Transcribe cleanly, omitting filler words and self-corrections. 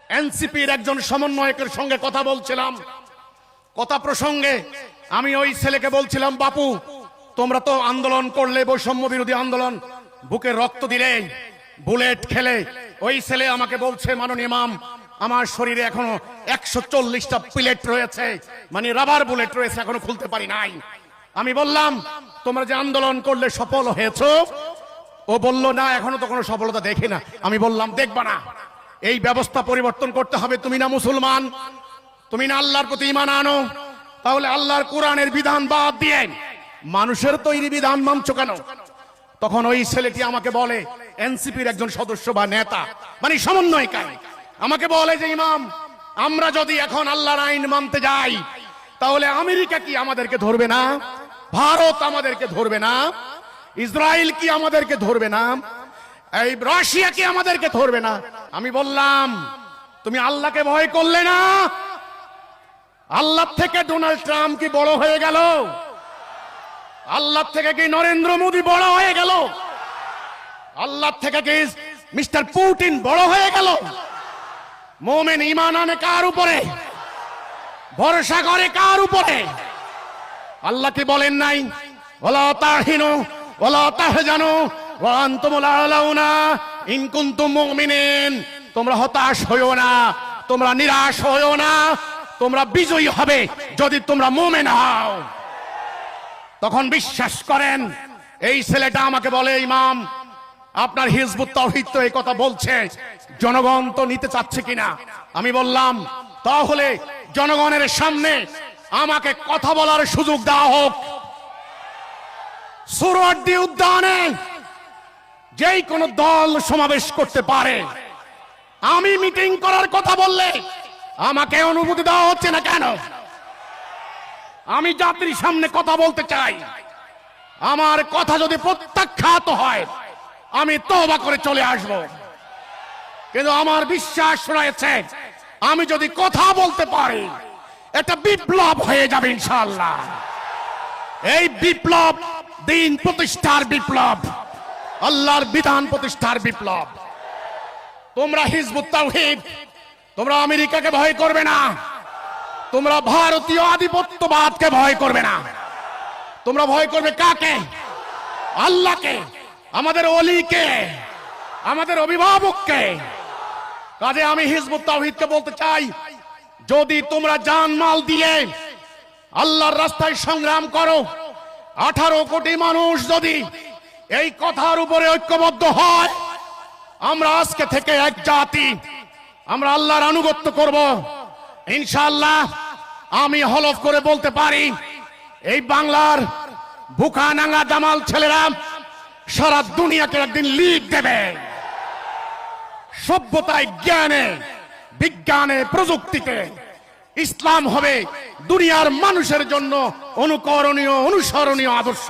এনসিপির একজন সমন্বয়কের সঙ্গে কথা বলছিলাম। কথা প্রসঙ্গে আমি ওই ছেলেকে বলছিলাম, বাপু তোমরা তো আন্দোলন করলে, বৈষম্য বিরোধী আন্দোলন, বুকে রক্ত দিলে, বুলেট খেলে। ওই ছেলে আমাকে বলছে, মাননীয় ইমাম আমার শরীরে এখনো 140টা বুলেট রয়েছে, মানে রাবার বুলেট রয়েছে, এখনো খুলতে পারি নাই। আমি বললাম, তোমরা যে আন্দোলন করলে সফল হয়েছো? ও বলল, না এখনো তো কোনো সফলতা দেখি না। আমি বললাম, দেখবা না, এই ব্যবস্থা পরিবর্তন করতে হবে। তুমি না মুসলমান, তুমি না আল্লাহর প্রতি ঈমান আনো, তাহলে আল্লাহর কোরআনের বিধান বাদ দিয়ে মানুষের তৈরি বিধান মানছো কেন? তখন ওই ছেলেটি আমাকে বলে, এনসিপির একজন সদস্য বা নেতা, মানে সমন্বয়কারী, আমাকে বলে যে ইমাম, আমরা যদি এখন আল্লাহর আইন মানতে যাই তাহলে আমেরিকা কি আমাদেরকে ধরবে না? ভারত আমাদেরকে ধরবে না? ইসরায়েল কি আমাদেরকে ধরবে না? এই রাশিয়া কি আমাদেরকে ধরবে না? আমি বললাম, তুমি আল্লাহকে ভয় করলে না? আল্লাহ থেকে ডোনাল্ড ট্রাম্প কি বড় হয়ে গেল? আল্লাহ থেকে কি নরেন্দ্র মোদী বড় হয়ে গেল? আল্লাহ থেকে কি মিস্টার পুতিন বড় হয়ে গেল? মোমেন ঈমান আনে কার উপরে? ভরসা করে কার উপরে? আল্লাহ কি বলেন নাই, ওয়ালা তাহিনু ওয়ালা তাহজানু ওয়া আনতুমুল আলাউনা ইন কুনতুম মুমিনিন? তোমরা হতাশ হইও না, তোমরা নিরাশ হইও না, তোমরা বিজয়ী হবে যদি তোমরা মুমিন হও। তখন বিশ্বাস করেন, এই ছেলেটা আমাকে বলে, ইমাম আপনার হিজবুত তাওহীদ তো এই কথা বলছে, জনগণ তো নিতে চাচ্ছে কিনা? আমি বললাম, তাহলে জনগণের সামনে আমাকে কথা বলার সুযোগ দেওয়া হোক। সুরওয়ার্দী উদ্যানে যেই কোন দল সমাবেশ করতে পারে, আমি মিটিং করার কথা বললে আমাকে অনুমতি দেওয়া হচ্ছে না কেন? আমি জাতির সামনে কথা বলতে চাই, আমার কথা যদি প্রত্যাখ্যাত হয় আমি তওবা করে চলে আসব। কিন্তু আমার বিশ্বাস রয়েছে, আমি যদি কথা বলতে পারি এটা বিপ্লব হয়ে যাবে ইনশাআল্লাহ। এই বিপ্লব দিন প্রতিষ্ঠার বিপ্লব, আল্লাহর বিধান প্রতিষ্ঠার বিপ্লব। তোমরা হিজবুত তাওহীদ, তোমরা আমেরিকাকে ভয় করবে না, তোমরা ভারতীয় আধিপত্যবাদকে ভয় করবে না। তোমরা ভয় করবে কাকে? আল্লাহকে, আমাদের ওলিকে, আমাদের অভিভাবককে। কাজে আমি হিজবুত তাওহীদকে বলতে চাই, যদি তোমরা জানমাল দিয়ে আল্লাহর রাস্তায় সংগ্রাম করো, 18 কোটি মানুষ যদি এই কথার উপরে ঐক্যবদ্ধ হয়, আমরা আজকে থেকে এক জাতি, আমরা আল্লাহর আনুগত্য করব ইনশাআল্লাহ। আমি হলফ করে বলতে পারি, এই বাংলার ভুখানাঙ্গা জামাল ছেলেরা সারা দুনিয়াকে একদিন লিড দেবে। সভ্যতায়, জ্ঞানে, বিজ্ঞানে, প্রযুক্তিতে ইসলাম হবে দুনিয়ার মানুষের জন্য অনুকরণীয়, অনুসরণীয় আদর্শ।